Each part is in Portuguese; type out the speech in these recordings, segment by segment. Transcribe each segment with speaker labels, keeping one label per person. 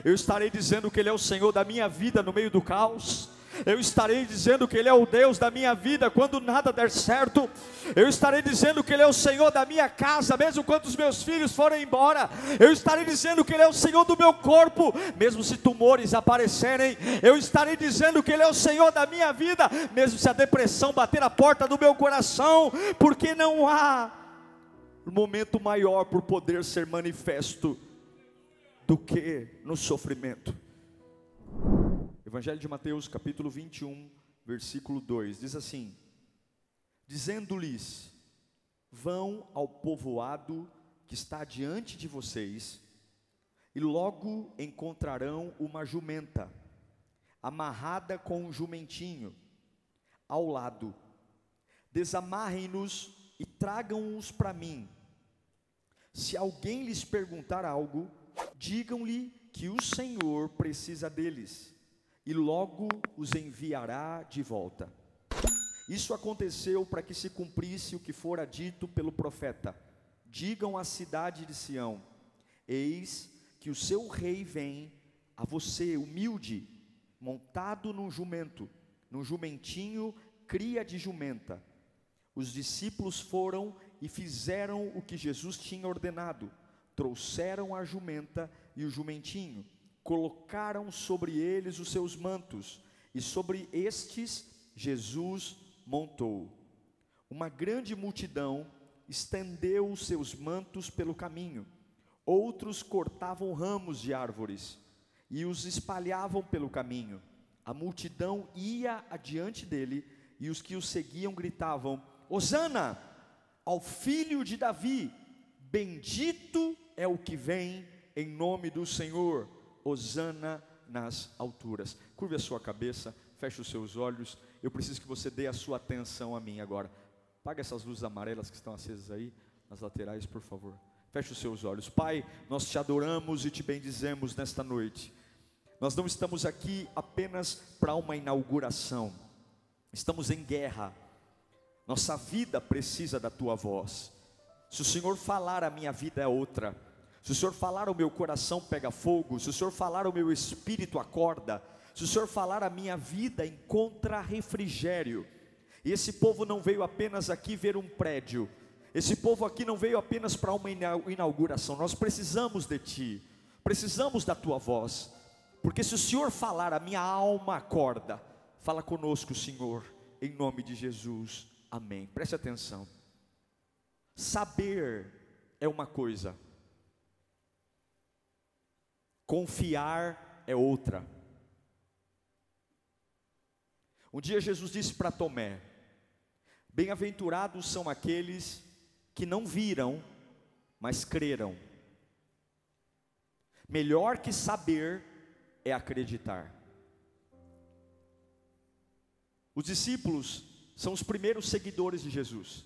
Speaker 1: Eu estarei dizendo que Ele é o Senhor da minha vida no meio do caos. Eu estarei dizendo que Ele é o Deus da minha vida quando nada der certo. Eu estarei dizendo que Ele é o Senhor da minha casa, mesmo quando os meus filhos forem embora. Eu estarei dizendo que Ele é o Senhor do meu corpo, mesmo se tumores aparecerem. Eu estarei dizendo que Ele é o Senhor da minha vida, mesmo se a depressão bater a porta do meu coração, porque não há momento maior por poder ser manifesto do que no sofrimento. Evangelho de Mateus, capítulo 21, versículo 2, diz assim: dizendo-lhes: vão ao povoado que está diante de vocês, e logo encontrarão uma jumenta, amarrada com um jumentinho ao lado. Desamarrem-nos e tragam-os para mim. Se alguém lhes perguntar algo, digam-lhe que o Senhor precisa deles, e logo os enviará de volta. Isso aconteceu para que se cumprisse o que fora dito pelo profeta: digam à cidade de Sião: eis que o seu rei vem a você, humilde, montado num jumento, num jumentinho, cria de jumenta. Os discípulos foram e fizeram o que Jesus tinha ordenado. Trouxeram a jumenta e o jumentinho, colocaram sobre eles os seus mantos, e sobre estes Jesus montou. Uma grande multidão estendeu os seus mantos pelo caminho. Outros cortavam ramos de árvores e os espalhavam pelo caminho. A multidão ia adiante dele, e os que o seguiam gritavam: Hosana ao filho de Davi, bendito é o que vem em nome do Senhor, Hosana nas alturas. Curve a sua cabeça, feche os seus olhos. Eu preciso que você dê a sua atenção a mim agora. Apaga essas luzes amarelas que estão acesas aí nas laterais, por favor. Feche os seus olhos. Pai, nós te adoramos e te bendizemos nesta noite. Nós não estamos aqui apenas para uma inauguração. Estamos em guerra. Nossa vida precisa da tua voz. Se o Senhor falar, a minha vida é outra. Se o Senhor falar, o meu coração pega fogo. Se o Senhor falar, o meu espírito acorda. Se o Senhor falar, a minha vida encontra refrigério. E esse povo não veio apenas aqui ver um prédio. Esse povo aqui não veio apenas para uma inauguração. Nós precisamos de Ti. Precisamos da Tua voz. Porque se o Senhor falar, a minha alma acorda. Fala conosco, Senhor, em nome de Jesus. Amém. Preste atenção. Saber é uma coisa, confiar é outra. Um dia Jesus disse para Tomé: bem-aventurados são aqueles que não viram, mas creram. Melhor que saber é acreditar. Os discípulos são os primeiros seguidores de Jesus.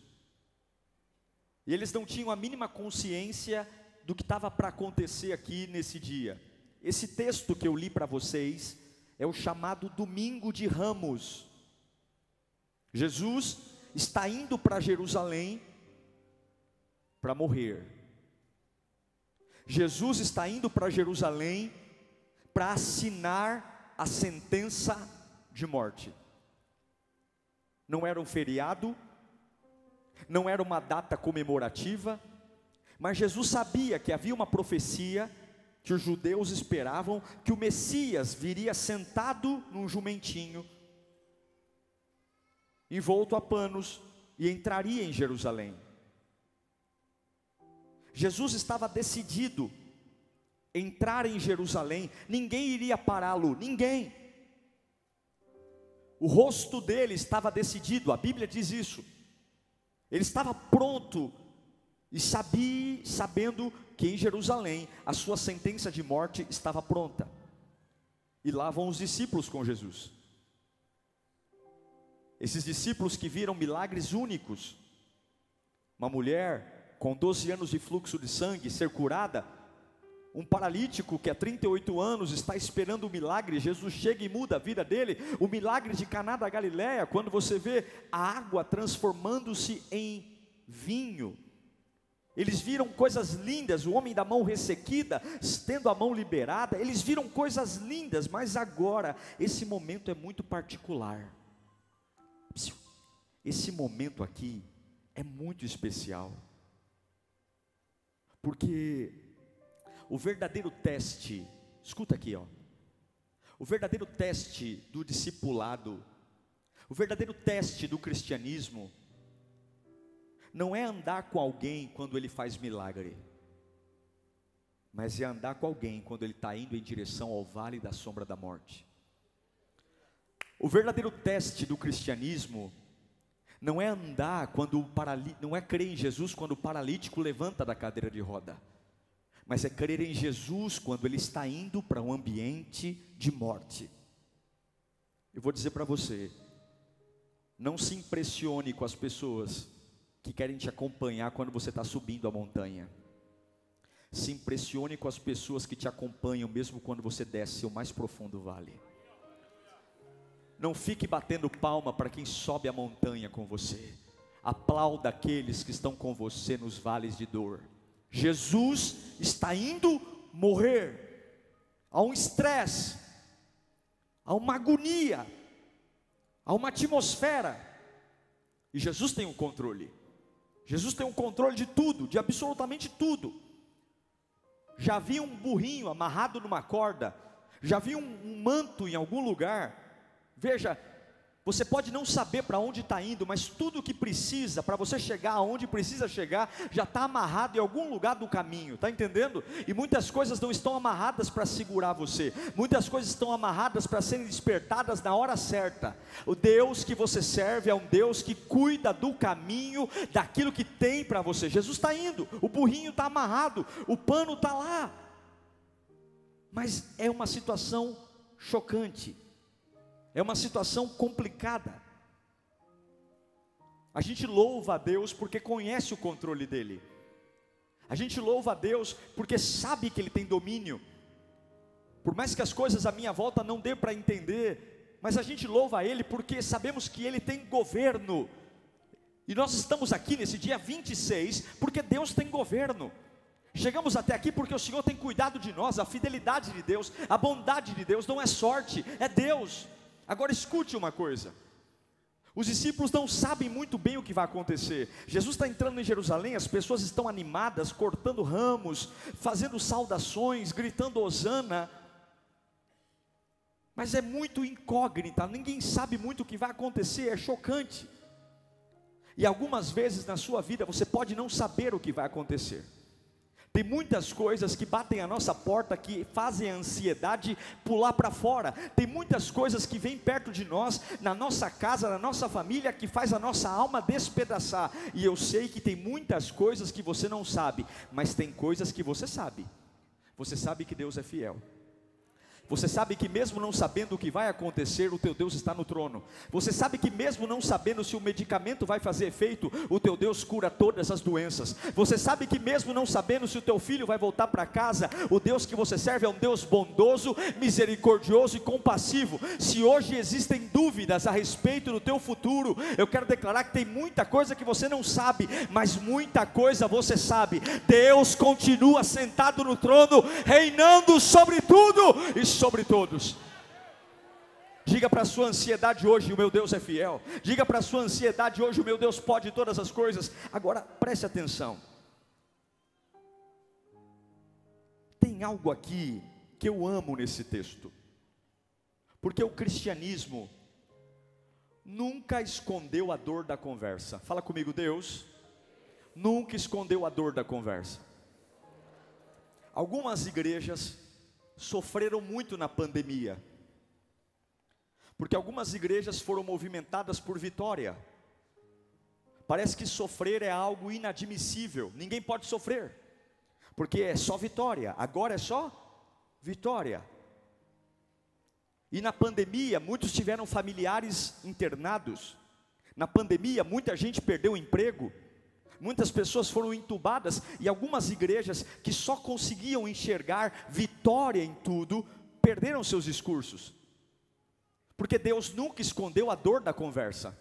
Speaker 1: E eles não tinham a mínima consciência do que estava para acontecer aqui nesse dia. Esse texto que eu li para vocês é o chamado Domingo de Ramos. Jesus está indo para Jerusalém para morrer. Jesus está indo para Jerusalém para assinar a sentença de morte. Não era um feriado, não era uma data comemorativa, mas Jesus sabia que havia uma profecia que os judeus esperavam, que o Messias viria sentado num jumentinho, envolto a panos, e entraria em Jerusalém. Jesus estava decidido a entrar em Jerusalém. Ninguém iria pará-lo, ninguém. O rosto dele estava decidido, a Bíblia diz isso. Ele estava pronto e sabendo que em Jerusalém a sua sentença de morte estava pronta. E lá vão os discípulos com Jesus. Esses discípulos que viram milagres únicos. Uma mulher com 12 anos de fluxo de sangue ser curada. Um paralítico que há 38 anos está esperando um milagre. Jesus chega e muda a vida dele. O milagre de Caná da Galileia, quando você vê a água transformando-se em vinho. Eles viram coisas lindas, o homem da mão ressequida, tendo a mão liberada, eles viram coisas lindas, mas agora, esse momento é muito particular. Esse momento aqui é muito especial, porque o verdadeiro teste, escuta aqui, o verdadeiro teste do discipulado, o verdadeiro teste do cristianismo, não é andar com alguém quando ele faz milagre, mas é andar com alguém quando ele está indo em direção ao vale da sombra da morte. O verdadeiro teste do cristianismo não é andar quando não é crer em Jesus quando o paralítico levanta da cadeira de roda, mas é crer em Jesus quando ele está indo para um ambiente de morte. Eu vou dizer para você, não se impressione com as pessoas que querem te acompanhar quando você está subindo a montanha. Se impressione com as pessoas que te acompanham mesmo quando você desce o mais profundo vale. Não fique batendo palma para quem sobe a montanha com você. Aplauda aqueles que estão com você nos vales de dor. Jesus está indo morrer. Há um estresse, há uma agonia, há uma atmosfera, e Jesus tem o controle. Jesus tem o controle de tudo, de absolutamente tudo. Já vi um burrinho amarrado numa corda, já vi um manto em algum lugar. Veja, você pode não saber para onde está indo, mas tudo o que precisa para você chegar aonde precisa chegar, já está amarrado em algum lugar do caminho, está entendendo? E muitas coisas não estão amarradas para segurar você, muitas coisas estão amarradas para serem despertadas na hora certa. O Deus que você serve é um Deus que cuida do caminho, daquilo que tem para você. Jesus está indo, o burrinho está amarrado, o pano está lá, mas é uma situação chocante. É uma situação complicada. A gente louva a Deus porque conhece o controle dEle. A gente louva a Deus porque sabe que Ele tem domínio. Por mais que as coisas à minha volta não dê para entender, mas a gente louva a Ele porque sabemos que Ele tem governo. E nós estamos aqui nesse dia 26 porque Deus tem governo. Chegamos até aqui porque o Senhor tem cuidado de nós. A fidelidade de Deus, a bondade de Deus não é sorte, é Deus. Agora escute uma coisa, os discípulos não sabem muito bem o que vai acontecer. Jesus está entrando em Jerusalém, as pessoas estão animadas, cortando ramos, fazendo saudações, gritando hosana, mas é muito incógnita, ninguém sabe muito o que vai acontecer, é chocante. E algumas vezes na sua vida você pode não saber o que vai acontecer. Tem muitas coisas que batem a nossa porta, que fazem a ansiedade pular para fora. Tem muitas coisas que vêm perto de nós, na nossa casa, na nossa família, que faz a nossa alma despedaçar. E eu sei que tem muitas coisas que você não sabe, mas tem coisas que você sabe. Você sabe que Deus é fiel. Você sabe que mesmo não sabendo o que vai acontecer, o teu Deus está no trono. Você sabe que mesmo não sabendo se o medicamento vai fazer efeito, o teu Deus cura todas as doenças. Você sabe que mesmo não sabendo se o teu filho vai voltar para casa, o Deus que você serve é um Deus bondoso, misericordioso e compassivo. Se hoje existem dúvidas a respeito do teu futuro, eu quero declarar que tem muita coisa que você não sabe, mas muita coisa você sabe. Deus continua sentado no trono, reinando sobre tudo e sobre todos. Diga para a sua ansiedade hoje: o meu Deus é fiel. Diga para a sua ansiedade hoje: o meu Deus pode todas as coisas. Agora preste atenção, tem algo aqui que eu amo nesse texto, porque o cristianismo nunca escondeu a dor da conversa. Fala comigo: Deus nunca escondeu a dor da conversa. Algumas igrejas sofreram muito na pandemia, porque algumas igrejas foram movimentadas por vitória. Parece que sofrer é algo inadmissível, ninguém pode sofrer, porque é só vitória, agora é só vitória. E na pandemia, muitos tiveram familiares internados, na pandemia, muita gente perdeu o emprego, muitas pessoas foram entubadas, e algumas igrejas que só conseguiam enxergar vitória em tudo, perderam seus discursos, porque Deus nunca escondeu a dor da conversa.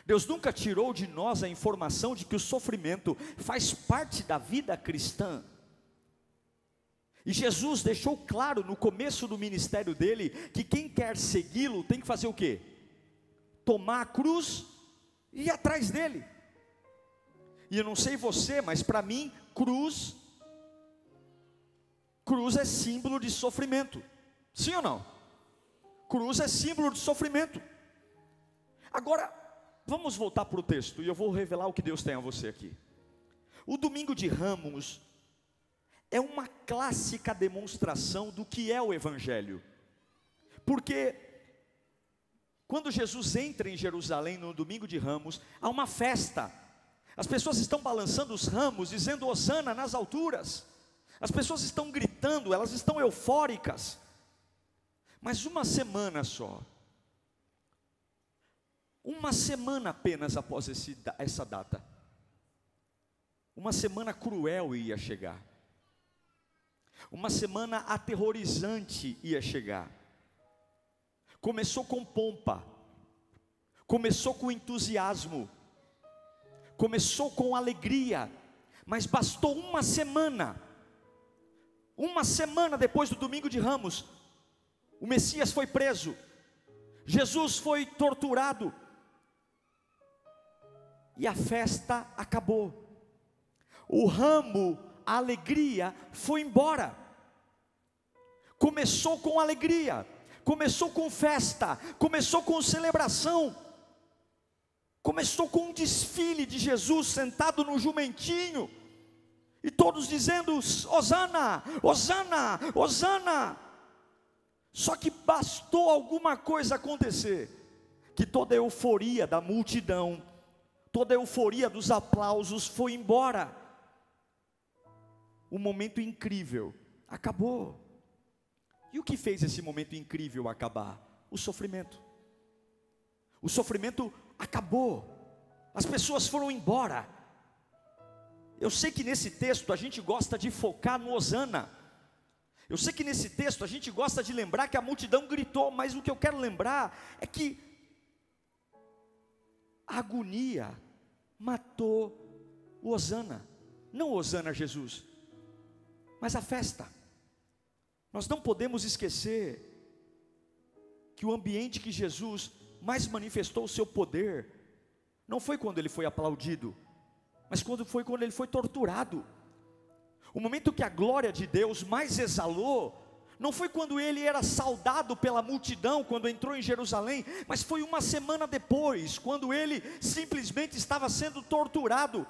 Speaker 1: Deus nunca tirou de nós a informação de que o sofrimento faz parte da vida cristã. E Jesus deixou claro no começo do ministério dele, que quem quer segui-lo tem que fazer o quê? Tomar a cruz e ir atrás dele. E eu não sei você, mas para mim, cruz é símbolo de sofrimento. Sim ou não? Cruz é símbolo de sofrimento. Agora, vamos voltar para o texto, e eu vou revelar o que Deus tem a você aqui. O domingo de Ramos é uma clássica demonstração do que é o Evangelho. Porque quando Jesus entra em Jerusalém no domingo de Ramos, há uma festa. As pessoas estão balançando os ramos, dizendo hosana nas alturas. As pessoas estão gritando, elas estão eufóricas. Mas uma semana só, uma semana apenas após essa data, uma semana cruel ia chegar. Uma semana aterrorizante ia chegar. Começou com pompa, começou com entusiasmo, começou com alegria, mas bastou uma semana depois do domingo de Ramos, o Messias foi preso, Jesus foi torturado, e a festa acabou. O ramo, a alegria foi embora. Começou com alegria, começou com festa, começou com celebração, começou com um desfile de Jesus sentado no jumentinho, e todos dizendo: hosana, hosana, hosana. Só que bastou alguma coisa acontecer, que toda a euforia da multidão, toda a euforia dos aplausos foi embora. O momento incrível acabou. E o que fez esse momento incrível acabar? O sofrimento. O sofrimento acabou. As pessoas foram embora. Eu sei que nesse texto a gente gosta de focar no hosana. Eu sei que nesse texto a gente gosta de lembrar que a multidão gritou, mas o que eu quero lembrar é que a agonia matou o hosana. Não o hosana a Jesus, mas a festa. Nós não podemos esquecer que o ambiente que Jesus mais manifestou o seu poder, não foi quando ele foi aplaudido, mas quando ele foi torturado. O momento que a glória de Deus mais exalou, não foi quando ele era saudado pela multidão, quando entrou em Jerusalém, mas foi uma semana depois, quando ele simplesmente estava sendo torturado.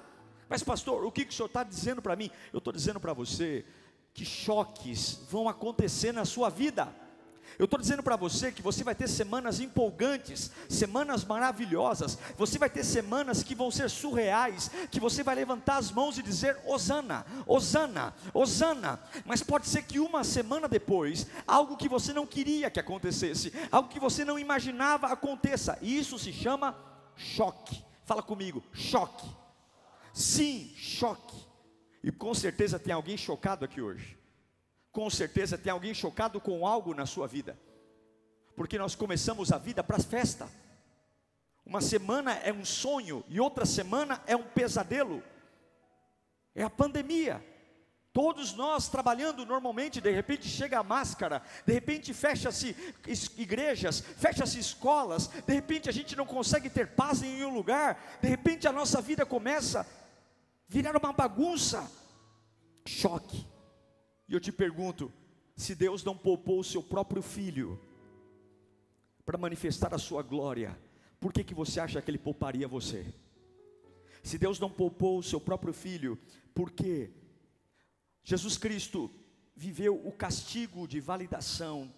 Speaker 1: Mas pastor, o que o senhor está dizendo para mim? Eu estou dizendo para você que choques vão acontecer na sua vida. Eu estou dizendo para você que você vai ter semanas empolgantes, semanas maravilhosas, você vai ter semanas que vão ser surreais, que você vai levantar as mãos e dizer hosana, hosana, hosana. Mas pode ser que uma semana depois, algo que você não queria que acontecesse, algo que você não imaginava aconteça, e isso se chama choque. Fala comigo, choque. Sim, choque. E com certeza tem alguém chocado aqui hoje. Com certeza tem alguém chocado com algo na sua vida, porque nós começamos a vida para a festa. Uma semana é um sonho e outra semana é um pesadelo. É a pandemia. Todos nós trabalhando normalmente, de repente chega a máscara, de repente fecha-se igrejas, fecha-se escolas, de repente a gente não consegue ter paz em nenhum lugar, de repente a nossa vida começa a virar uma bagunça. Choque. E eu te pergunto, se Deus não poupou o seu próprio filho para manifestar a sua glória, por que você acha que ele pouparia você? Se Deus não poupou o seu próprio filho, por que Jesus Cristo viveu o castigo de validação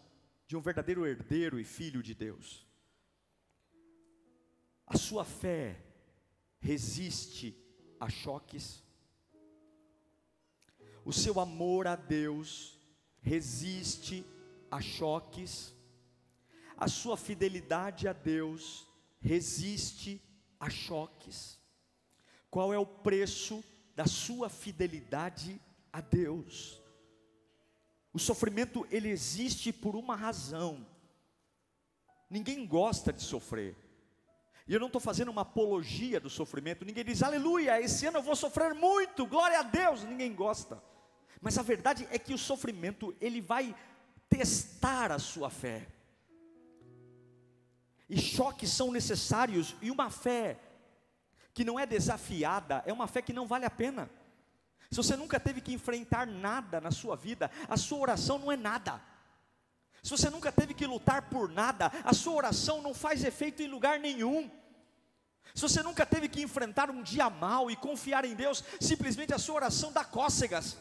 Speaker 1: de um verdadeiro herdeiro e filho de Deus? A sua fé resiste a choques? O seu amor a Deus resiste a choques? A sua fidelidade a Deus resiste a choques? Qual é o preço da sua fidelidade a Deus? O sofrimento, ele existe por uma razão. Ninguém gosta de sofrer. E eu não estou fazendo uma apologia do sofrimento. Ninguém diz, aleluia, esse ano eu vou sofrer muito, glória a Deus. Ninguém gosta. Mas a verdade é que o sofrimento, ele vai testar a sua fé. E choques são necessários. E uma fé que não é desafiada, é uma fé que não vale a pena. Se você nunca teve que enfrentar nada na sua vida, a sua oração não é nada. Se você nunca teve que lutar por nada, a sua oração não faz efeito em lugar nenhum. Se você nunca teve que enfrentar um dia mau e confiar em Deus, simplesmente a sua oração dá cócegas.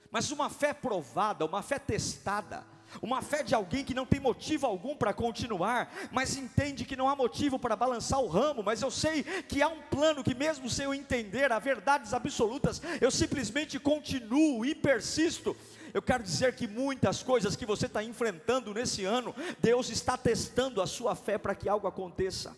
Speaker 1: Mas uma fé provada, uma fé testada, uma fé de alguém que não tem motivo algum para continuar, mas entende que não há motivo para balançar o ramo, mas eu sei que há um plano que mesmo sem eu entender as verdades absolutas, eu simplesmente continuo e persisto. Eu quero dizer que muitas coisas que você está enfrentando nesse ano, Deus está testando a sua fé para que algo aconteça.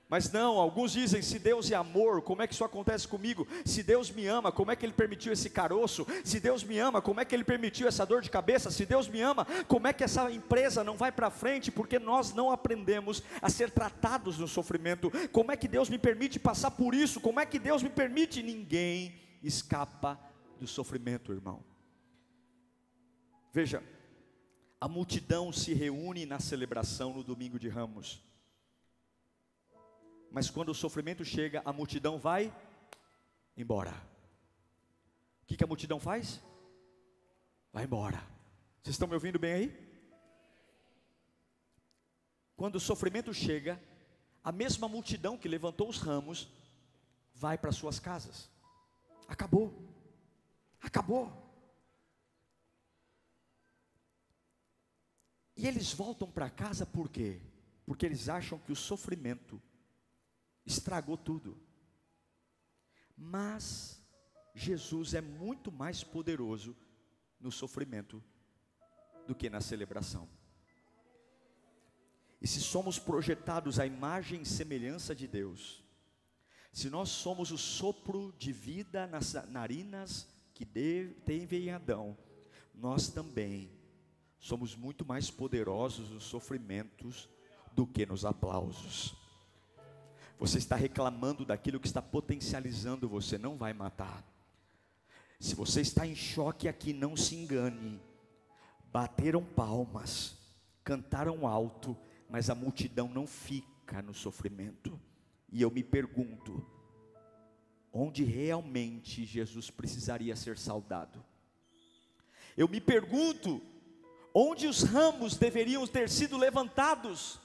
Speaker 1: Mas não, alguns dizem, se Deus é amor, como é que isso acontece comigo? Se Deus me ama, como é que Ele permitiu esse caroço? Se Deus me ama, como é que Ele permitiu essa dor de cabeça? Se Deus me ama, como é que essa empresa não vai para frente? Porque nós não aprendemos a ser tratados no sofrimento. Como é que Deus me permite passar por isso? Como é que Deus me permite? Ninguém escapa do sofrimento, irmão. Veja, a multidão se reúne na celebração no domingo de Ramos. Mas quando o sofrimento chega, a multidão vai embora. O que a multidão faz? Vai embora. Vocês estão me ouvindo bem aí? Quando o sofrimento chega, a mesma multidão que levantou os ramos, vai para suas casas. Acabou. Acabou. E eles voltam para casa por quê? Porque eles acham que o sofrimento estragou tudo. Mas Jesus é muito mais poderoso no sofrimento do que na celebração. E se somos projetados à imagem e semelhança de Deus, se nós somos o sopro de vida nas narinas que teve em Adão, nós também somos muito mais poderosos nos sofrimentos do que nos aplausos. Você está reclamando daquilo que está potencializando você, não vai matar. Se você está em choque aqui, não se engane. Bateram palmas, cantaram alto, mas a multidão não fica no sofrimento. E eu me pergunto, onde realmente Jesus precisaria ser saudado? Eu me pergunto, onde os ramos deveriam ter sido levantados?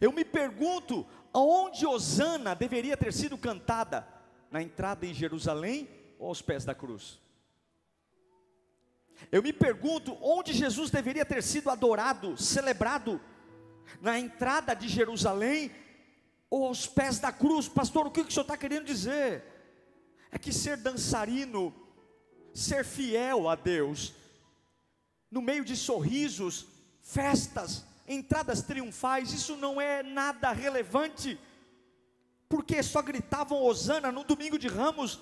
Speaker 1: Eu me pergunto, aonde Hosana deveria ter sido cantada? Na entrada em Jerusalém ou aos pés da cruz? Eu me pergunto, onde Jesus deveria ter sido adorado, celebrado? Na entrada de Jerusalém ou aos pés da cruz? Pastor, o que o senhor está querendo dizer? É que ser dançarino, ser fiel a Deus, no meio de sorrisos, festas, entradas triunfais, isso não é nada relevante, porque só gritavam Hosana no domingo de Ramos,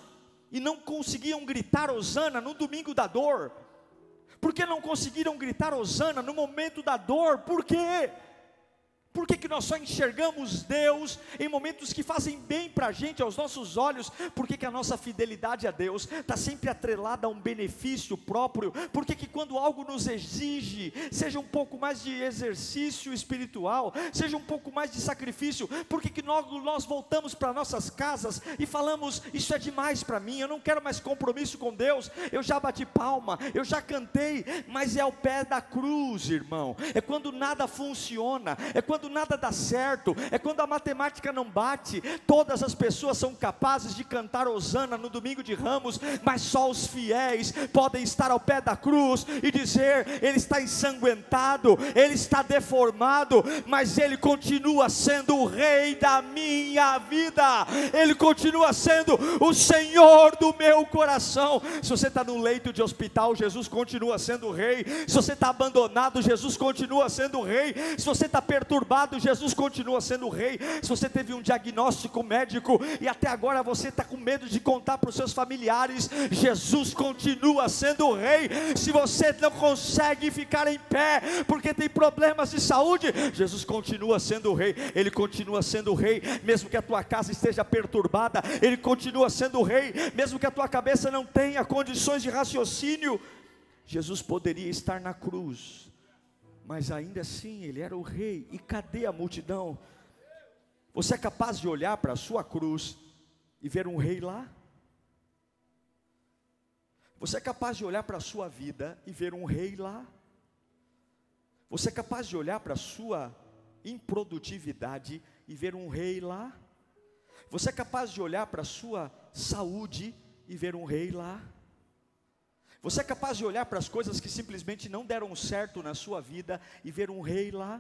Speaker 1: e não conseguiam gritar Hosana no domingo da dor. Porque não conseguiram gritar Hosana no momento da dor? Por quê? Por que nós só enxergamos Deus em momentos que fazem bem para a gente, aos nossos olhos? Por que a nossa fidelidade a Deus está sempre atrelada a um benefício próprio? Por que quando algo nos exige, seja um pouco mais de exercício espiritual, seja um pouco mais de sacrifício, por que nós voltamos para nossas casas e falamos, isso é demais para mim, eu não quero mais compromisso com Deus, eu já bati palma, eu já cantei, mas é ao pé da cruz, irmão, é quando nada funciona, é quando nada dá certo, é quando a matemática não bate. Todas as pessoas são capazes de cantar Hosana no domingo de Ramos, mas só os fiéis podem estar ao pé da cruz e dizer, ele está ensanguentado, ele está deformado, mas ele continua sendo o rei da minha vida, ele continua sendo o Senhor do meu coração. Se você está no leito de hospital, Jesus continua sendo o rei. Se você está abandonado, Jesus continua sendo o rei. Se você está perturbado, perturbado, Jesus continua sendo o rei. Se você teve um diagnóstico médico e até agora você está com medo de contar para os seus familiares, Jesus continua sendo o rei. Se você não consegue ficar em pé porque tem problemas de saúde, Jesus continua sendo o rei. Ele continua sendo o rei, mesmo que a tua casa esteja perturbada, Ele continua sendo o rei, mesmo que a tua cabeça não tenha condições de raciocínio. Jesus poderia estar na cruz, mas ainda assim Ele era o rei. E cadê a multidão? Você é capaz de olhar para a sua cruz e ver um rei lá? Você é capaz de olhar para a sua vida e ver um rei lá? Você é capaz de olhar para a sua improdutividade e ver um rei lá? Você é capaz de olhar para a sua saúde e ver um rei lá? Você é capaz de olhar para as coisas que simplesmente não deram certo na sua vida e ver um rei lá?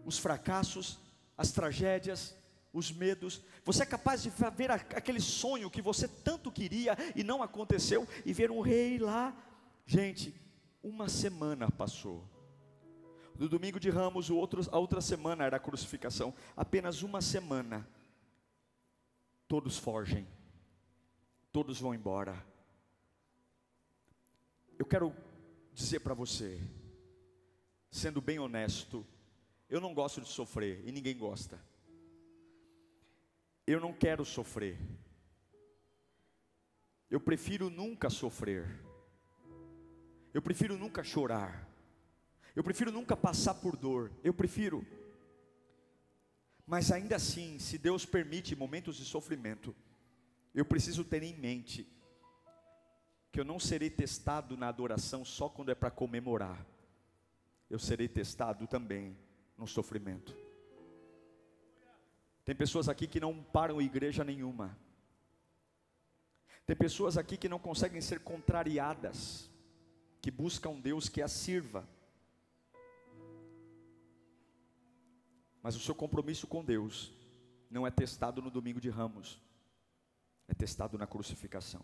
Speaker 1: Os fracassos, as tragédias, os medos. Você é capaz de ver aquele sonho que você tanto queria e não aconteceu e ver um rei lá? Gente, uma semana passou. No domingo de Ramos, a outra semana era a crucificação. Apenas uma semana. Todos fogem. Todos vão embora. Eu quero dizer para você, sendo bem honesto, eu não gosto de sofrer, e ninguém gosta. Eu não quero sofrer. Eu prefiro nunca sofrer. Eu prefiro nunca chorar. Eu prefiro nunca passar por dor. Eu prefiro. Mas ainda assim, se Deus permite momentos de sofrimento, eu preciso ter em mente que eu não serei testado na adoração só quando é para comemorar. Eu serei testado também no sofrimento. Tem pessoas aqui que não param igreja nenhuma. Tem pessoas aqui que não conseguem ser contrariadas, que buscam Deus que as sirva. Mas o seu compromisso com Deus não é testado no domingo de Ramos, é testado na crucificação.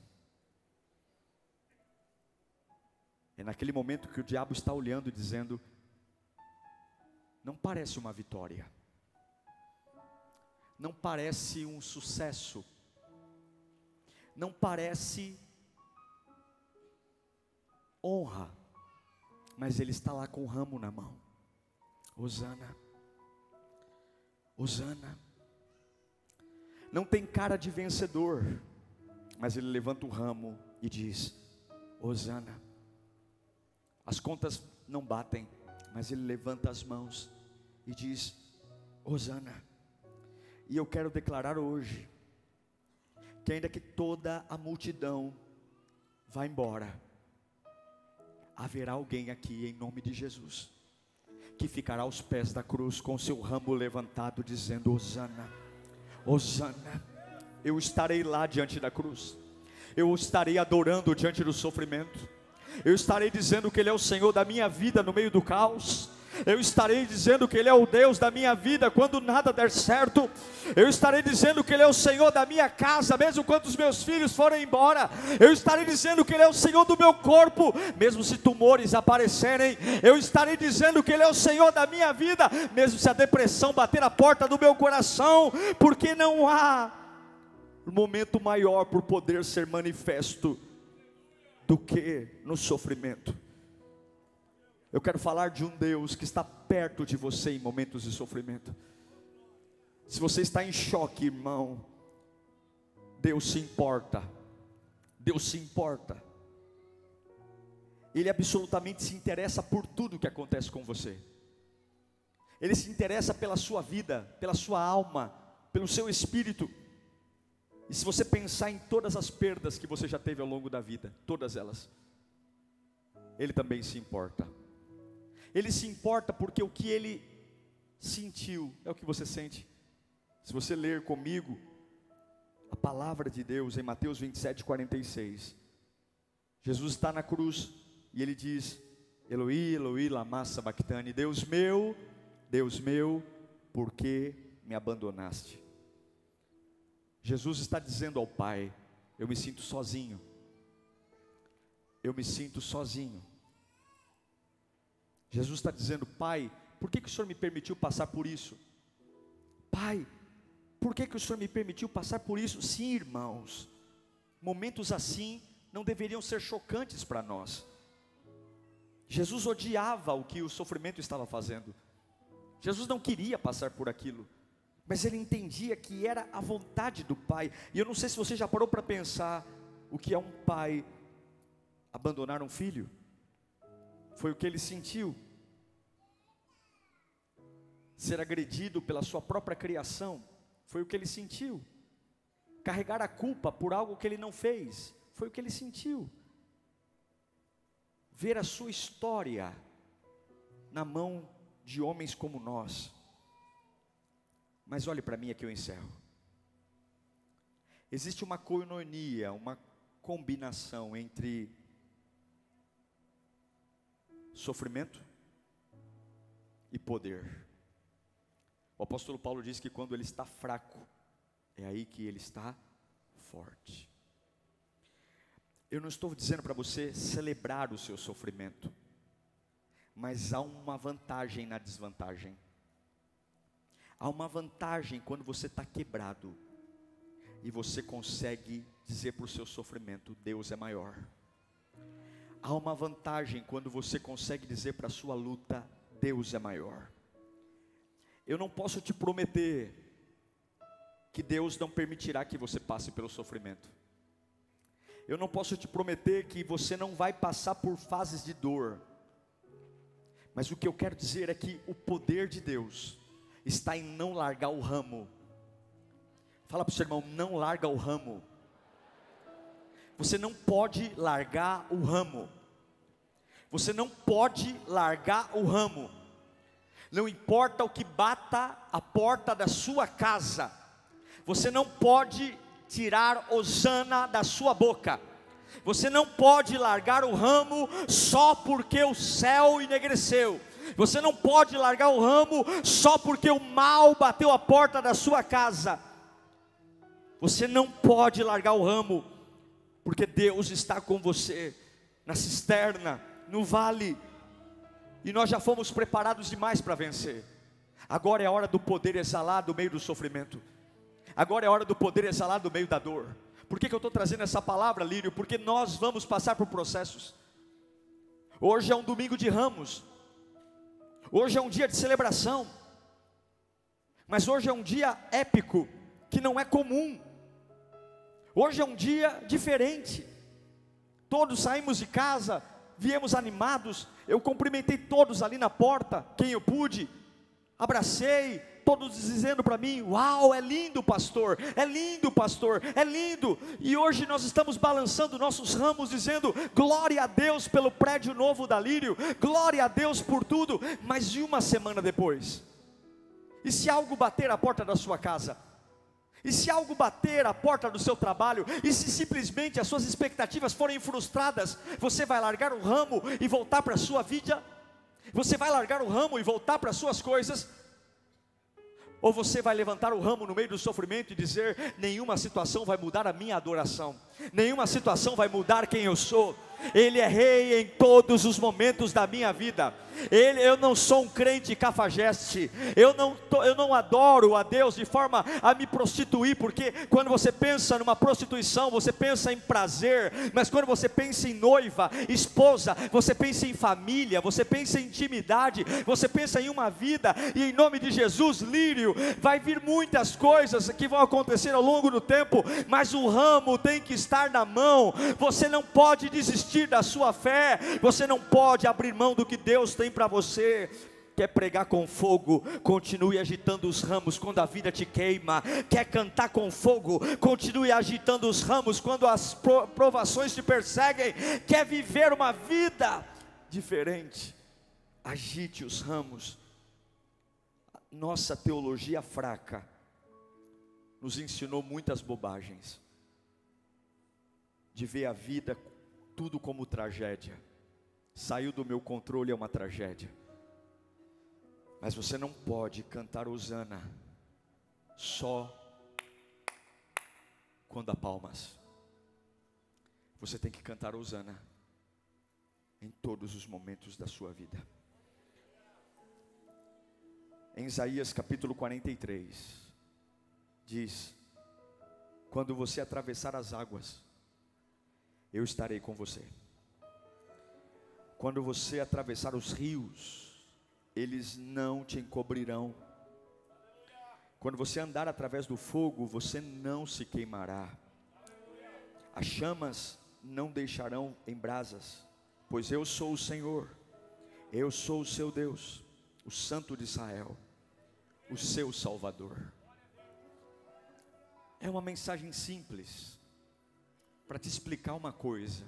Speaker 1: É naquele momento que o diabo está olhando e dizendo: não parece uma vitória, não parece um sucesso, não parece honra, mas ele está lá com o ramo na mão. Hosana, Hosana. Não tem cara de vencedor, mas ele levanta o ramo e diz: Hosana. As contas não batem, mas ele levanta as mãos e diz: Hosana. E eu quero declarar hoje, que ainda que toda a multidão vá embora, haverá alguém aqui em nome de Jesus, que ficará aos pés da cruz com seu ramo levantado, dizendo: Hosana, Hosana. Eu estarei lá diante da cruz, eu estarei adorando diante do sofrimento, eu estarei dizendo que Ele é o Senhor da minha vida no meio do caos. Eu estarei dizendo que Ele é o Deus da minha vida quando nada der certo. Eu estarei dizendo que Ele é o Senhor da minha casa, mesmo quando os meus filhos forem embora. Eu estarei dizendo que Ele é o Senhor do meu corpo, mesmo se tumores aparecerem. Eu estarei dizendo que Ele é o Senhor da minha vida, mesmo se a depressão bater a porta do meu coração, porque não há momento maior por poder ser manifesto do que no sofrimento. Eu quero falar de um Deus que está perto de você em momentos de sofrimento. Se você está em choque, irmão, Deus se importa. Deus se importa. Ele absolutamente se interessa por tudo que acontece com você. Ele se interessa pela sua vida, pela sua alma, pelo seu espírito. E se você pensar em todas as perdas que você já teve ao longo da vida, todas elas, Ele também se importa. Ele se importa porque o que Ele sentiu é o que você sente. Se você ler comigo a palavra de Deus em Mateus 27:46, Jesus está na cruz e Ele diz: Eloi, Eloi, lama sabachthani, Deus meu, por que me abandonaste? Jesus está dizendo ao Pai: eu me sinto sozinho, eu me sinto sozinho. Jesus está dizendo: Pai, por que o Senhor me permitiu passar por isso? Pai, por que o Senhor me permitiu passar por isso? Sim, irmãos, momentos assim não deveriam ser chocantes para nós. Jesus odiava o que o sofrimento estava fazendo. Jesus não queria passar por aquilo, mas ele entendia que era a vontade do Pai. E eu não sei se você já parou para pensar o que é um pai abandonar um filho. Foi o que ele sentiu. Ser agredido pela sua própria criação, foi o que ele sentiu. Carregar a culpa por algo que ele não fez, foi o que ele sentiu. Ver a sua história na mão de homens como nós. Mas olhe para mim, aqui eu encerro. Existe uma coinonia, uma combinação entre sofrimento e poder. O apóstolo Paulo diz que quando ele está fraco, é aí que ele está forte. Eu não estou dizendo para você celebrar o seu sofrimento, mas há uma vantagem na desvantagem. Há uma vantagem quando você está quebrado e você consegue dizer para o seu sofrimento: Deus é maior. Há uma vantagem quando você consegue dizer para a sua luta: Deus é maior. Eu não posso te prometer que Deus não permitirá que você passe pelo sofrimento. Eu não posso te prometer que você não vai passar por fases de dor. Mas o que eu quero dizer é que o poder de Deus está em não largar o ramo. Fala para o seu irmão: não larga o ramo. Você não pode largar o ramo. Você não pode largar o ramo. Não importa o que bata a porta da sua casa, você não pode tirar hosana da sua boca. Você não pode largar o ramo só porque o céu enegreceu. Você não pode largar o ramo só porque o mal bateu a porta da sua casa. Você não pode largar o ramo, porque Deus está com você, na cisterna, no vale, e nós já fomos preparados demais para vencer. Agora é a hora do poder exalar do meio do sofrimento. Agora é a hora do poder exalar do meio da dor. Por que eu estou trazendo essa palavra, Lírio? Porque nós vamos passar por processos. Hoje é um domingo de Ramos. Hoje é um dia de celebração. Mas hoje é um dia épico, que não é comum. Hoje é um dia diferente. Todos saímos de casa, viemos animados. Eu cumprimentei todos ali na porta, quem eu pude. Abracei, todos dizendo para mim: uau, é lindo pastor, é lindo pastor, é lindo. E hoje nós estamos balançando nossos ramos, dizendo: glória a Deus pelo prédio novo da Lírio, glória a Deus por tudo. Mas e uma semana depois? E se algo bater a porta da sua casa? E se algo bater a porta do seu trabalho? E se simplesmente as suas expectativas forem frustradas? Você vai largar o ramo e voltar para a sua vida? Você vai largar o ramo e voltar para as suas coisas? Ou você vai levantar o ramo no meio do sofrimento e dizer: nenhuma situação vai mudar a minha adoração, nenhuma situação vai mudar quem eu sou. Ele é rei em todos os momentos da minha vida. Eu não sou um crente cafajeste. Eu não adoro a Deus de forma a me prostituir, porque quando você pensa numa prostituição, você pensa em prazer. Mas quando você pensa em noiva, esposa, você pensa em família, você pensa em intimidade, você pensa em uma vida. E em nome de Jesus, Lírio, vai vir muitas coisas que vão acontecer ao longo do tempo, mas o ramo tem que estar na mão. Você não pode desistir da sua fé. Você não pode abrir mão do que Deus tem para você. Quer pregar com fogo? Continue agitando os ramos quando a vida te queima. Quer cantar com fogo? Continue agitando os ramos quando as provações te perseguem. Quer viver uma vida diferente? Agite os ramos. Nossa teologia fraca nos ensinou muitas bobagens, de ver a vida tudo como tragédia. Saiu do meu controle, é uma tragédia. Mas você não pode cantar hosana só quando há palmas. Você tem que cantar hosana em todos os momentos da sua vida. Em Isaías capítulo 43, diz: quando você atravessar as águas, eu estarei com você. Quando você atravessar os rios, eles não te encobrirão. Quando você andar através do fogo, você não se queimará. As chamas não deixarão em brasas, pois eu sou o Senhor, eu sou o seu Deus, o Santo de Israel, o seu Salvador. É uma mensagem simples, para te explicar uma coisa.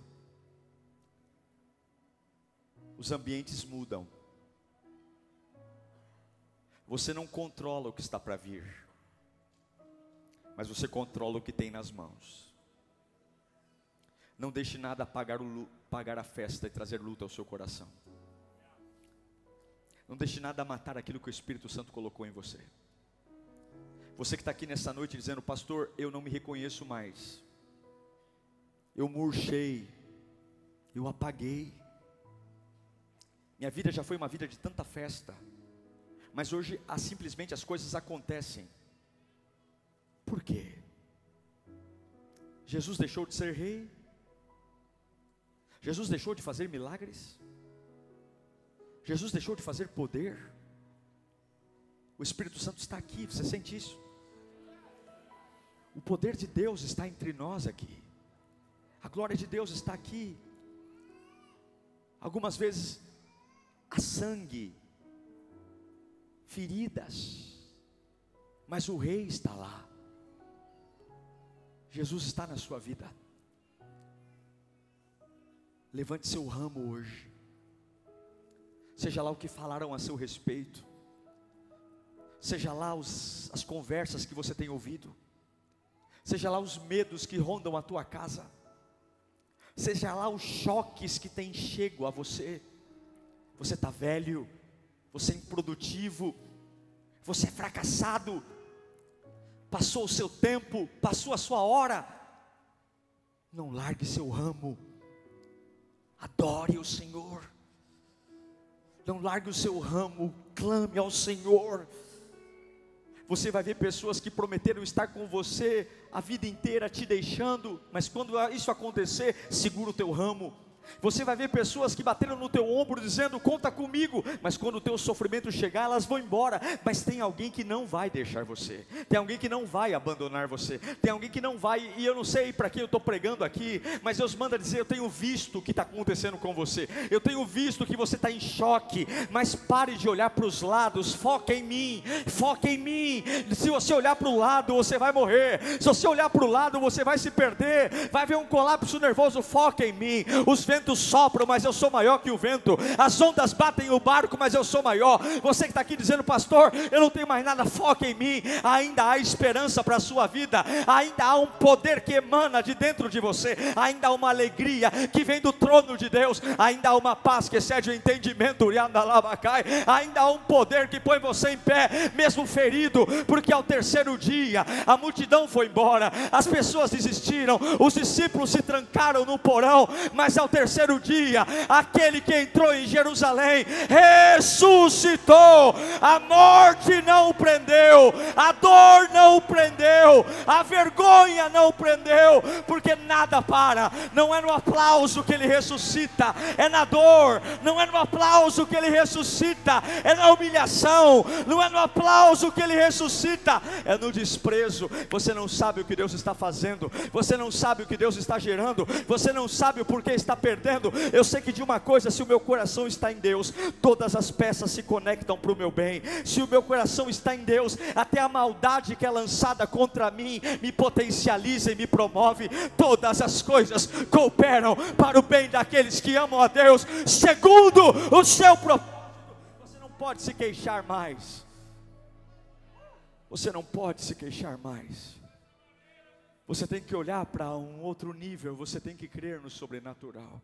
Speaker 1: Os ambientes mudam. Você não controla o que está para vir, mas você controla o que tem nas mãos. Não deixe nada apagar a festa e trazer luta ao seu coração. Não deixe nada matar aquilo que o Espírito Santo colocou em você. Você que está aqui nessa noite dizendo: pastor, eu não me reconheço mais, eu murchei, eu apaguei, minha vida já foi uma vida de tanta festa, mas hoje simplesmente as coisas acontecem. Por quê? Jesus deixou de ser rei? Jesus deixou de fazer milagres? Jesus deixou de fazer poder? O Espírito Santo está aqui, você sente isso? O poder de Deus está entre nós aqui. A glória de Deus está aqui. Algumas vezes há sangue, feridas, mas o Rei está lá. Jesus está na sua vida. Levante seu ramo hoje. Seja lá o que falaram a seu respeito, seja lá as conversas que você tem ouvido, seja lá os medos que rondam a tua casa, seja lá os choques que têm chego a você. Você está velho, você é improdutivo, você é fracassado, passou o seu tempo, passou a sua hora. Não largue seu ramo, adore o Senhor. Não largue o seu ramo, clame ao Senhor. Você vai ver pessoas que prometeram estar com você a vida inteira te deixando, mas quando isso acontecer, segura o teu ramo. Você vai ver pessoas que bateram no teu ombro dizendo: conta comigo, mas quando o teu sofrimento chegar, elas vão embora. Mas tem alguém que não vai deixar você, tem alguém que não vai abandonar você, tem alguém que não vai, e eu não sei para quem eu estou pregando aqui, mas Deus manda dizer: eu tenho visto o que está acontecendo com você, eu tenho visto que você está em choque, mas pare de olhar para os lados, foca em mim, foca em mim. Se você olhar para o lado, você vai morrer. Se você olhar para o lado, você vai se perder, vai haver um colapso nervoso. Foca em mim. Os ventos sopram, mas eu sou maior que o vento. As ondas batem o barco, mas eu sou maior. Você que está aqui dizendo: pastor, eu não tenho mais nada, foca em mim. Ainda há esperança para a sua vida. Ainda há um poder que emana de dentro de você. Ainda há uma alegria que vem do trono de Deus. Ainda há uma paz que excede o entendimento. Ainda há um poder que põe você em pé, mesmo ferido, porque ao terceiro dia a multidão foi embora, as pessoas desistiram, os discípulos se trancaram no porão, mas ao terceiro dia, aquele que entrou em Jerusalém ressuscitou. A morte não o prendeu, a dor não o prendeu, a vergonha não o prendeu, porque nada para. Não é no aplauso que ele ressuscita, é na dor. Não é no aplauso que ele ressuscita, é na humilhação. Não é no aplauso que ele ressuscita, é no desprezo. Você não sabe o que Deus está fazendo, você não sabe o que Deus está gerando, você não sabe o porquê está perdendo. Eu sei que de uma coisa: se o meu coração está em Deus, todas as peças se conectam para o meu bem. Se o meu coração está em Deus, até a maldade que é lançada contra mim me potencializa e me promove. Todas as coisas cooperam para o bem daqueles que amam a Deus, segundo o seu propósito. Você não pode se queixar mais. Você não pode se queixar mais. Você tem que olhar para um outro nível. Você tem que crer no sobrenatural.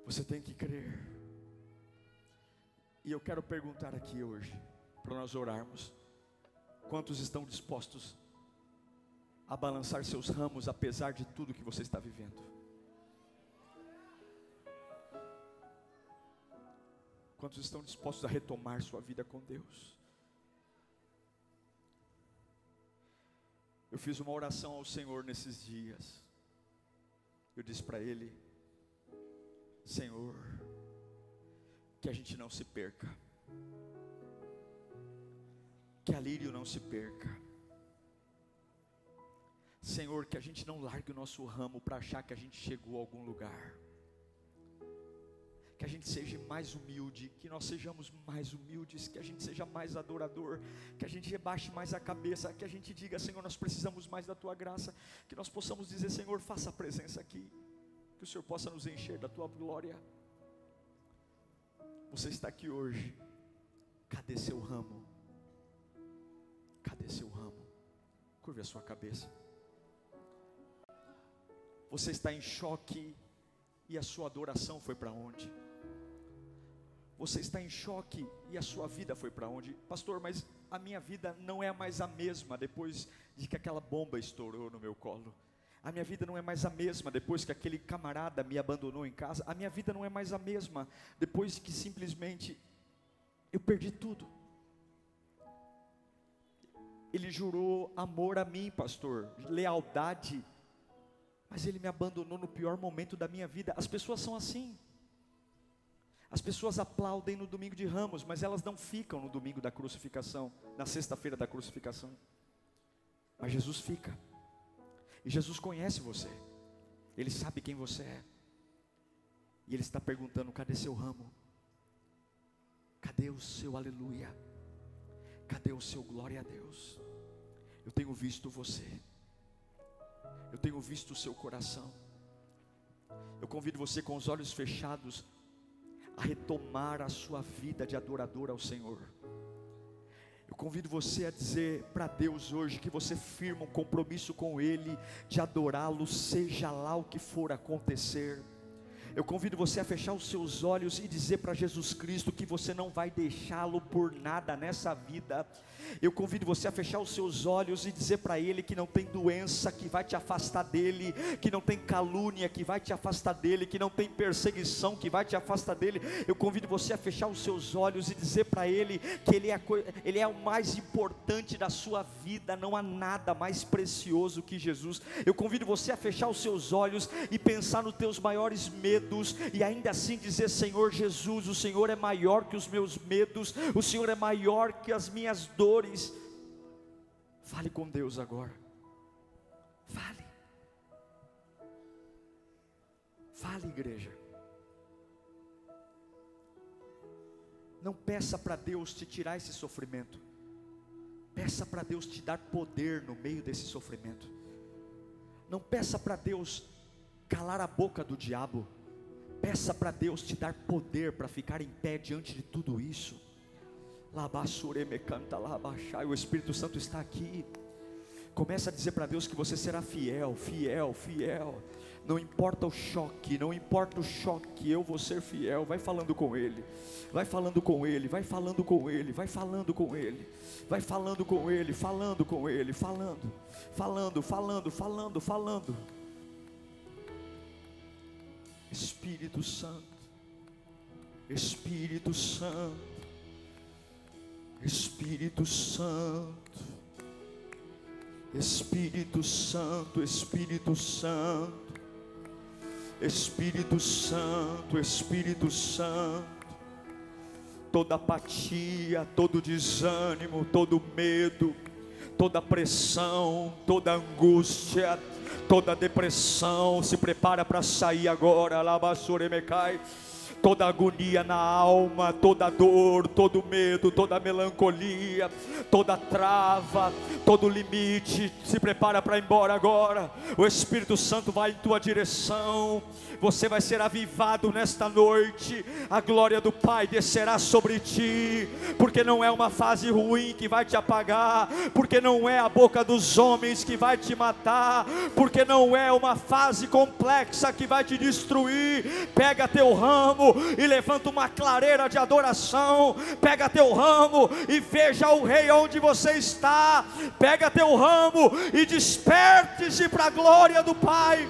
Speaker 1: Você tem que crer. E eu quero perguntar aqui hoje, para nós orarmos: quantos estão dispostos a balançar seus ramos apesar de tudo que você está vivendo? Quantos estão dispostos a retomar sua vida com Deus? Eu fiz uma oração ao Senhor nesses dias. Eu disse para Ele: Senhor, que a gente não se perca, que a Lírio não se perca. Senhor, que a gente não largue o nosso ramo para achar que a gente chegou a algum lugar. Que a gente seja mais humilde, que nós sejamos mais humildes, que a gente seja mais adorador, que a gente rebaixe mais a cabeça, que a gente diga: Senhor, nós precisamos mais da Tua graça, que nós possamos dizer: Senhor, faça a presença aqui, que o Senhor possa nos encher da Tua glória. Você está aqui hoje, cadê seu ramo? Cadê seu ramo? Curve a sua cabeça. Você está em choque e a sua adoração foi para onde? Você está em choque e a sua vida foi para onde? Pastor, mas a minha vida não é mais a mesma depois de que aquela bomba estourou no meu colo. A minha vida não é mais a mesma depois que aquele camarada me abandonou em casa. A minha vida não é mais a mesma depois que simplesmente eu perdi tudo. Ele jurou amor a mim, pastor, lealdade, mas ele me abandonou no pior momento da minha vida. As pessoas são assim. As pessoas aplaudem no domingo de Ramos, mas elas não ficam no domingo da crucificação, na sexta-feira da crucificação. Mas Jesus fica. E Jesus conhece você. Ele sabe quem você é. E Ele está perguntando: cadê seu ramo? Cadê o seu aleluia? Cadê o seu glória a Deus? Eu tenho visto você. Eu tenho visto o seu coração. Eu convido você, com os olhos fechados, a retomar a sua vida de adorador ao Senhor. Eu convido você a dizer para Deus hoje que você firma um compromisso com Ele de adorá-lo, seja lá o que for acontecer. Eu convido você a fechar os seus olhos e dizer para Jesus Cristo que você não vai deixá-lo por nada nessa vida. Eu convido você a fechar os seus olhos e dizer para Ele que não tem doença que vai te afastar dEle, que não tem calúnia que vai te afastar dEle, que não tem perseguição que vai te afastar dEle. Eu convido você a fechar os seus olhos e dizer para Ele que Ele é o mais importante da sua vida. Não há nada mais precioso que Jesus. Eu convido você a fechar os seus olhos e pensar nos teus maiores medos, e ainda assim dizer: Senhor Jesus, o Senhor é maior que os meus medos, o Senhor é maior que as minhas dores. Fale com Deus agora. Fale. Fale, igreja. Não peça para Deus te tirar esse sofrimento. Peça para Deus te dar poder no meio desse sofrimento. Não peça para Deus calar a boca do diabo. Peça para Deus te dar poder para ficar em pé diante de tudo isso. O Espírito Santo está aqui. Começa a dizer para Deus que você será fiel, fiel, fiel. Não importa o choque, não importa o choque, eu vou ser fiel. Vai falando com Ele, vai falando com Ele, vai falando com Ele, vai falando com Ele, vai falando com Ele, falando com Ele, falando. Espírito Santo, Espírito Santo, Espírito Santo, Espírito Santo, Espírito Santo, Espírito Santo, Espírito Santo. Toda apatia, todo desânimo, todo medo, toda pressão, toda angústia, toda depressão se prepara para sair agora. Labassuremecai. Toda agonia na alma, toda dor, todo medo, toda melancolia, toda trava, todo limite se prepara para ir embora agora. O Espírito Santo vai em tua direção. Você vai ser avivado nesta noite. A glória do Pai descerá sobre ti, porque não é uma fase ruim que vai te apagar, porque não é a boca dos homens que vai te matar, porque não é uma fase complexa que vai te destruir. Pega teu ramo e levanta uma clareira de adoração. Pega teu ramo e veja o Rei onde você está. Pega teu ramo e desperte-se para a glória do Pai.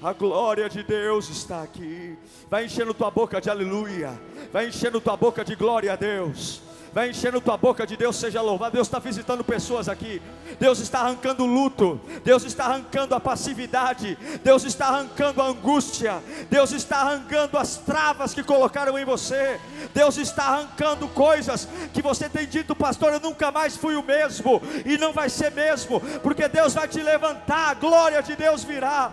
Speaker 1: A glória de Deus está aqui. Vai enchendo tua boca de aleluia. Vai enchendo tua boca de glória a Deus. Vai enchendo tua boca de Deus seja louvado. Deus está visitando pessoas aqui. Deus está arrancando o luto. Deus está arrancando a passividade. Deus está arrancando a angústia. Deus está arrancando as travas que colocaram em você. Deus está arrancando coisas que você tem dito: pastor, eu nunca mais fui o mesmo. E não vai ser mesmo, porque Deus vai te levantar. A glória de Deus virá.